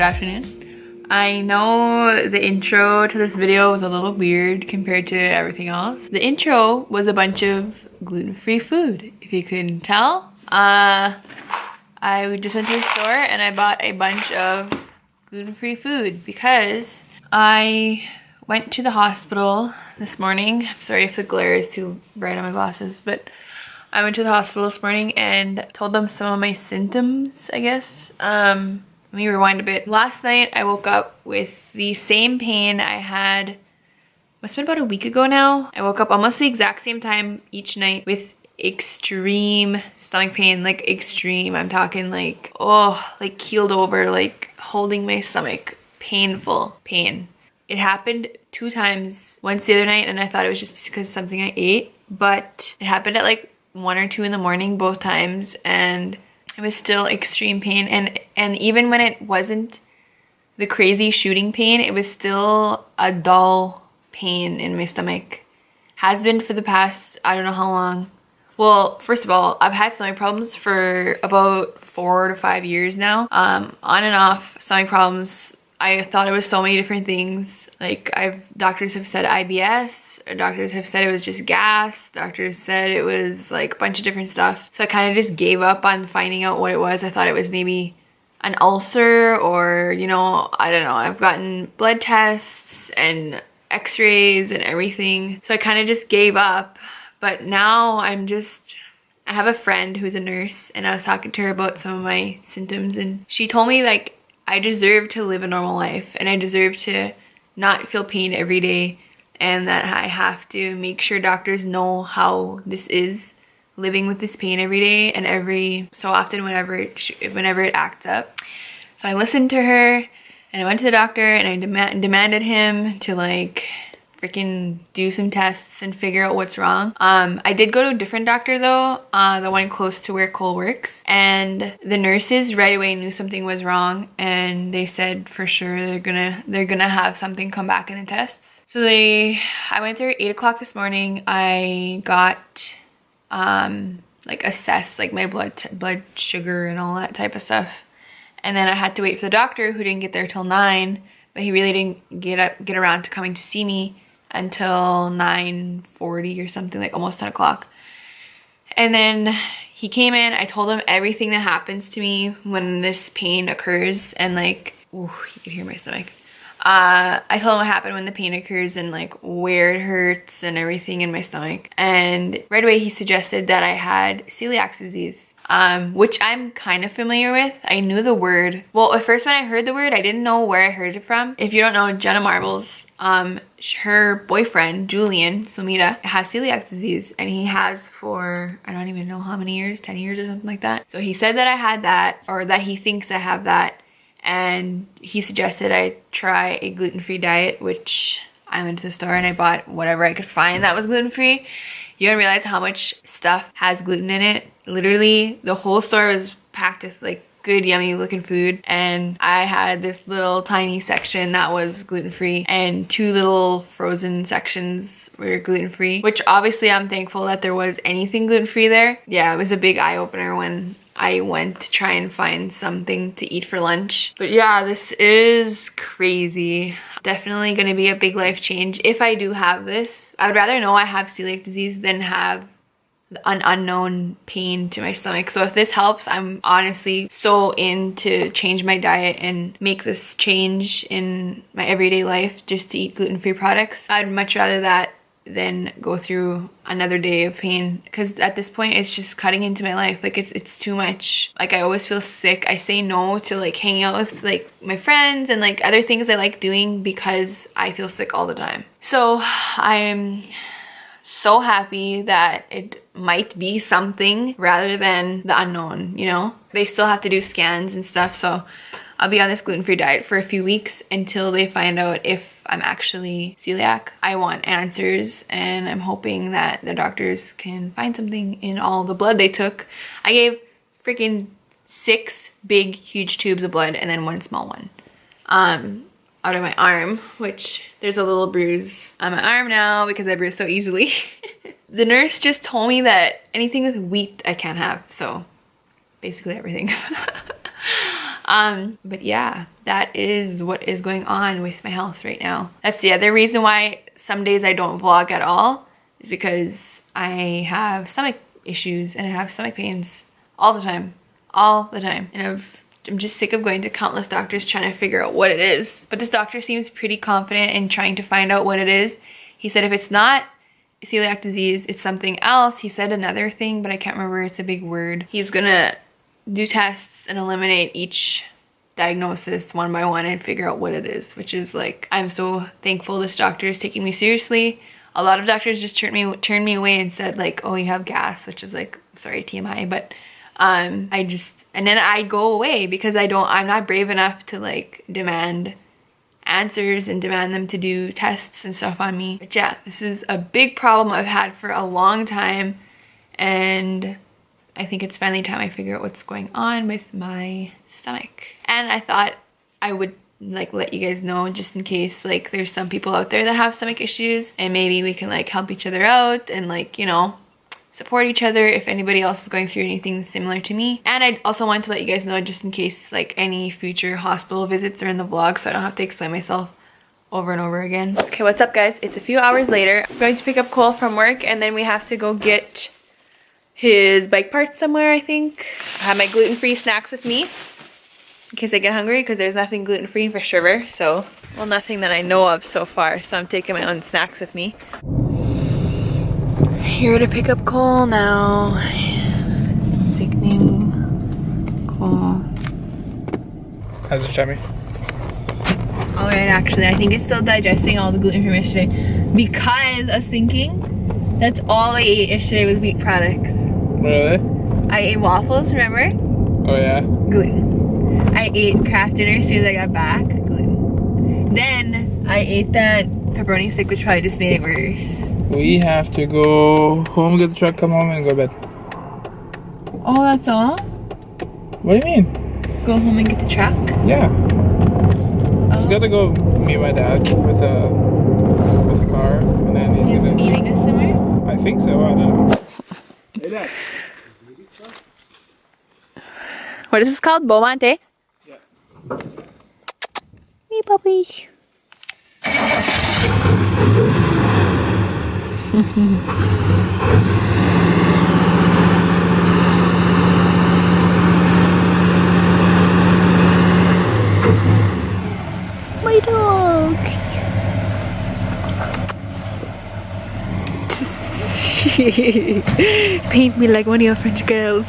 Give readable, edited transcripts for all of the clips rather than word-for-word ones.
afternoon. I know the intro to this video was a little weird compared to everything else. The intro was a bunch of gluten-free food, if you couldn't tell. I just went to the store and I bought a bunch of gluten-free food because I went to the hospital this morning. Sorry if the glare is too bright on my glasses, but I went to the hospital this morning and told them some of my symptoms, I guess. Let me rewind a bit. Last night I woke up with the same pain I had, must have been about a week ago now. I woke up almost the exact same time each night with extreme stomach pain, like extreme. I'm talking like, oh, like keeled over, like holding my stomach. Painful pain. It happened 2 times. Once the other night and I thought it was just because of something I ate, but it happened at like 1 or 2 in the morning both times, and it was still extreme pain. And even when it wasn't the crazy shooting pain, it was still a dull pain in my stomach. Has been for the past, I don't know how long. Well, first of all, I've had stomach problems for about 4 to 5 years now. On and off stomach problems. I thought it was so many different things. Like doctors have said IBS, doctors have said it was just gas, doctors said it was like a bunch of different stuff. So I kind of just gave up on finding out what it was. I thought it was maybe an ulcer or, you know, I don't know. I've gotten blood tests and x-rays and everything. So I kind of just gave up. But now I have a friend who's a nurse, and I was talking to her about some of my symptoms, and she told me like I deserve to live a normal life and I deserve to not feel pain every day, and that I have to make sure doctors know how this is, living with this pain every day and every so often whenever it acts up. So I listened to her and I went to the doctor and I demanded him to like freaking do some tests and figure out what's wrong. I did go to a different doctor though, the one close to where Cole works, and the nurses right away knew something was wrong, and they said for sure they're gonna have something come back in the tests. So I went there at 8 o'clock this morning. I got like assessed like my blood sugar and all that type of stuff, and then I had to wait for the doctor, who didn't get there till 9, but he really didn't get around to coming to see me until 9:40 or something, like almost 10 o'clock. And then he came in, I told him everything that happens to me when this pain occurs, and like, ooh, you can hear my stomach. I told him what happened when the pain occurs and like where it hurts and everything in my stomach. And right away he suggested that I had celiac disease, which I'm kind of familiar with. I knew the word. Well, at first when I heard the word, I didn't know where I heard it from. If you don't know, Jenna Marbles, her boyfriend, Julian Somita, has celiac disease, and he has for, I don't even know how many years, 10 years or something like that. So he said that I had that, or that he thinks I have that. And he suggested I try a gluten-free diet, which I went to the store and I bought whatever I could find that was gluten-free. You don't realize how much stuff has gluten in it. Literally, the whole store was packed with like good, yummy looking food. And I had this little tiny section that was gluten-free, and 2 little frozen sections were gluten-free, which obviously I'm thankful that there was anything gluten-free there. Yeah, it was a big eye-opener when I went to try and find something to eat for lunch. But yeah, this is crazy. Definitely gonna be a big life change if I do have this. I would rather know I have celiac disease than have an unknown pain to my stomach. So if this helps, I'm honestly so in to change my diet and make this change in my everyday life just to eat gluten-free products. I'd much rather that than go through another day of pain, because at this point it's just cutting into my life. Like it's too much. Like I always feel sick. I say no to like hanging out with like my friends and like other things I like doing because I feel sick all the time. So I'm so happy that it might be something rather than the unknown, you know? They still have to do scans and stuff, so I'll be on this gluten-free diet for a few weeks until they find out if I'm actually celiac. I want answers, and I'm hoping that the doctors can find something in all the blood they took. I gave freaking 6 big, huge tubes of blood and then 1 small one out of my arm, which there's a little bruise on my arm now because I bruise so easily. The nurse just told me that anything with wheat I can't have, so basically everything. But yeah, that is what is going on with my health right now. That's the other reason why some days I don't vlog at all, is because I have stomach issues and I have stomach pains all the time. And I'm just sick of going to countless doctors trying to figure out what it is. But this doctor seems pretty confident in trying to find out what it is. He said if it's not celiac disease, it's something else. He said another thing, but I can't remember. It's a big word. He's gonna do tests and eliminate each diagnosis one by one and figure out what it is, which is like, I'm so thankful this doctor is taking me seriously. A lot of doctors just turned me away and said like, oh, you have gas, which is like, sorry, TMI, but and then I go away because I'm not brave enough to like demand answers and demand them to do tests and stuff on me. But yeah, this is a big problem I've had for a long time, and I think it's finally time I figure out what's going on with my stomach. And I thought I would like let you guys know, just in case like there's some people out there that have stomach issues, and maybe we can like help each other out and like, you know, support each other if anybody else is going through anything similar to me. And I also want to let you guys know, just in case like any future hospital visits are in the vlog, so I don't have to explain myself over and over again. Okay, what's up guys? It's a few hours later. I'm going to pick up Cole from work, and then we have to go get his bike parts somewhere, I think. I have my gluten-free snacks with me in case I get hungry, because there's nothing gluten-free for sugar, so, well, nothing that I know of so far, so I'm taking my own snacks with me. Here to pick up Cole now. Sickening. Cole. How's your tummy? Alright, actually, I think it's still digesting all the gluten from yesterday, because I was thinking that's all I ate yesterday was wheat products. Really? I ate waffles, remember? Oh yeah? Gluten. I ate Kraft dinner as soon as I got back. Gluten. Then I ate that pepperoni stick, which probably just made it worse. We have to go home, get the truck, come home, and go to bed. Oh, that's all? What do you mean? Go home and get the truck? Yeah. Just gotta go meet my dad with a car, and then he's gonna meeting us somewhere? I think so. I don't know. Hey, Dad. What is this called? Beaumonte? Yeah. Hey, puppy. My dog. Paint me like one of your French girls.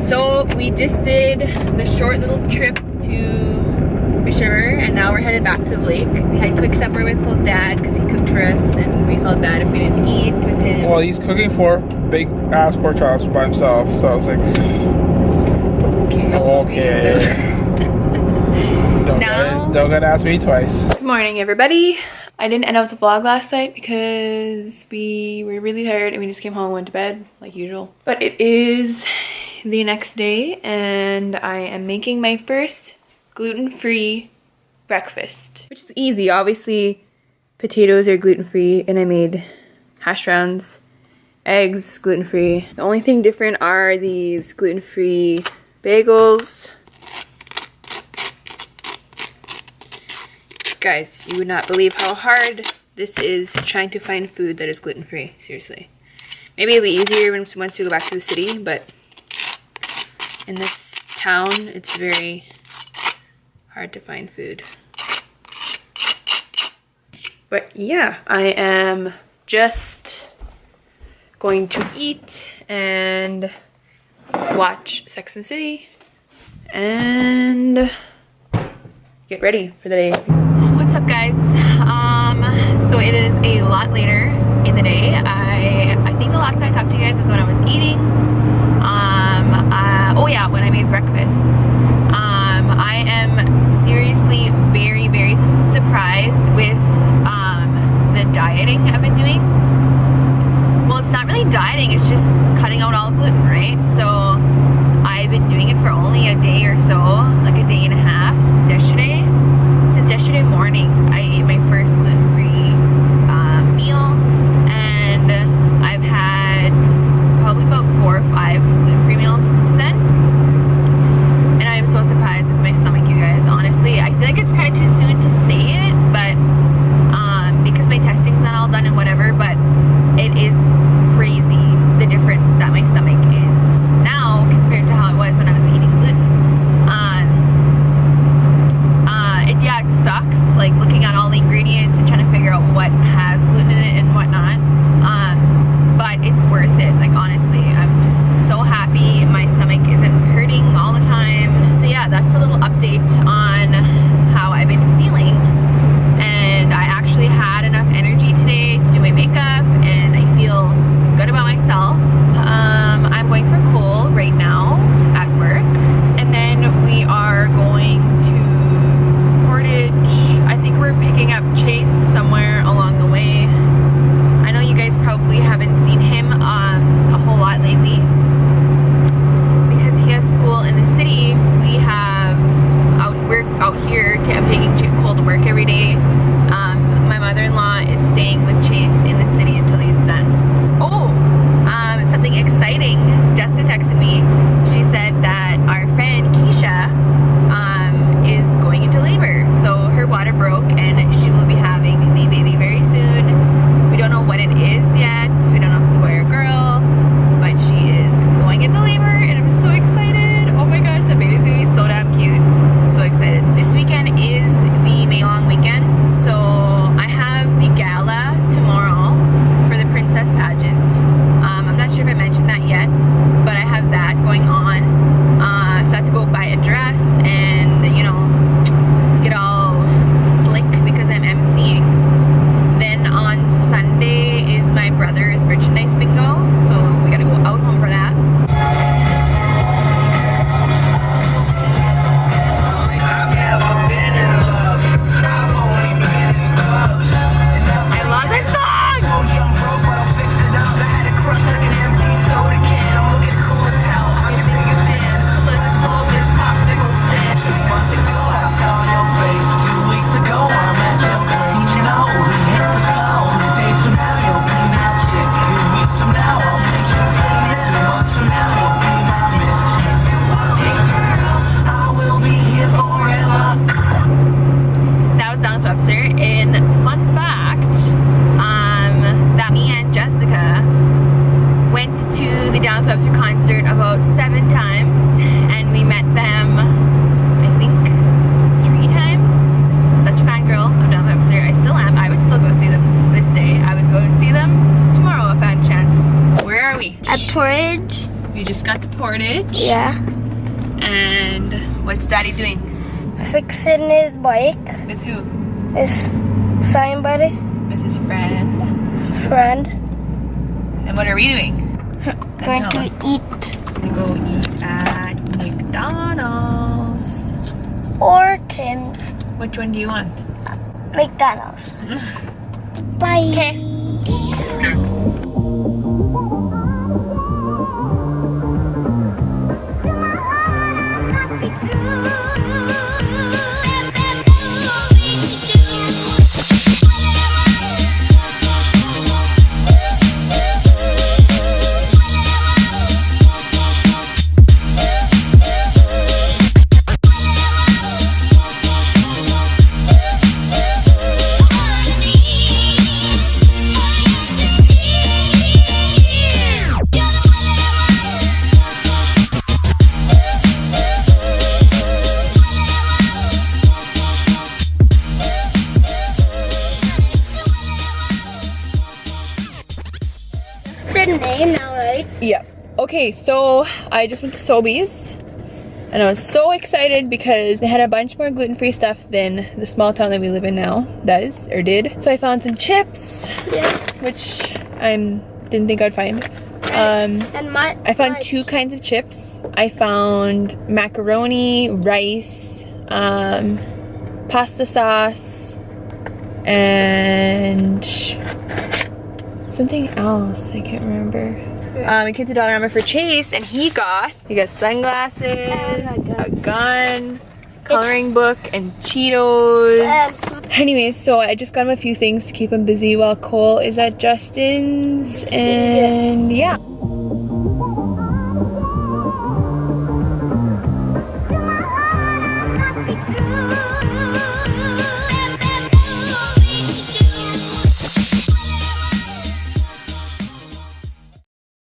So we just did the short little trip to Fish River, and now we're headed back to the lake. We had quick supper with Cole's dad because he cooked for us, and we felt bad if we didn't eat with him. Well, he's cooking 4 big ass pork chops by himself, so I was like, okay. Don't gotta ask me twice. Good morning, everybody. I didn't end up the vlog last night because we were really tired and we just came home and went to bed like usual. But it is the next day, and I am making my first gluten-free breakfast, which is easy. Obviously, potatoes are gluten-free, and I made hash browns, eggs, gluten-free. The only thing different are these gluten-free bagels. Guys, you would not believe how hard this is trying to find food that is gluten-free. Seriously. Maybe it'll be easier once we go back to the city, but in this town, it's very hard to find food. But yeah, I am just going to eat and watch Sex and the City and get ready for the day. What's up, guys? So it is a lot later in the day. I think the last time I talked to you guys was when I was eating. Oh yeah, when I made breakfast. I am seriously very, very surprised with the dieting I've been doing. Well, it's not really dieting, it's just cutting out all gluten, right? So I've been doing it for only a day or so, like a day and a half since yesterday. Since yesterday morning, I ate my first gluten-free meal, and I've had probably about 4 or 5 gluten-free meals since then. And I'm so surprised sucks, like looking at all the ingredients and trying to figure out what has gluten in it and whatnot. But it's worth it. Like honestly, I'm just so happy my stomach isn't hurting all the time. So yeah, that's a little update on how I've been feeling. And I actually had enough energy today to do my makeup, and I feel good about myself. I'm going for Cole right now at work, and then we are going to Portage. I think we're picking up Chase somewhere along the way. I know you guys probably haven't seen him a whole lot lately because he has school in the city. We're out here. I'm taking Cole to work every day. My mother-in-law is staying with Chase in the city until he's done. Oh, something exciting. Jessica texted me. She said that our friend Keisha is going into labor. So her water broke and she will be having the baby very soon. We don't know what it is yet. We don't know if it's a boy or a girl, but she is going into labor and I'm so excited. Oh my gosh, the baby's gonna be so damn cute. I'm so excited. This weekend is the May long weekend. So I have the gala tomorrow for the princess pageant. I'm not sure if I mentioned that yet, but I have that going on. So I have to go buy a dress and, you know, get all slick because I'm emceeing. Then on Sunday is my brother's merchandise bingo, so we gotta go out home for that. I love this song! And fun fact, that me and Jessica went to the Downs Webster concert about 7 times, and we met them, I think, 3 times. Such a fangirl of Downs Webster. I still am. I would still go see them this day. I would go and see them tomorrow if I had a chance. Where are we? At Portage. We just got to Portage. Yeah. And what's Daddy doing? Fixing his bike. With who? His sign buddy. With his friend. And what are we doing? Going to eat. We go eat at McDonald's. Or Tim's. Which one do you want? McDonald's. Bye. Okay. The name now, right? Yeah. Okay, so I just went to Sobeys and I was so excited because they had a bunch more gluten-free stuff than the small town that we live in now does or did. So I found some chips, which I didn't think I'd find. I found 2 kinds of chips. I found macaroni, rice, pasta sauce, and something else, I can't remember. We came to Dollarama for Chase, and he got sunglasses, a gun, coloring book, and Cheetos. Anyways, so I just got him a few things to keep him busy while Cole is at Justin's, and yeah.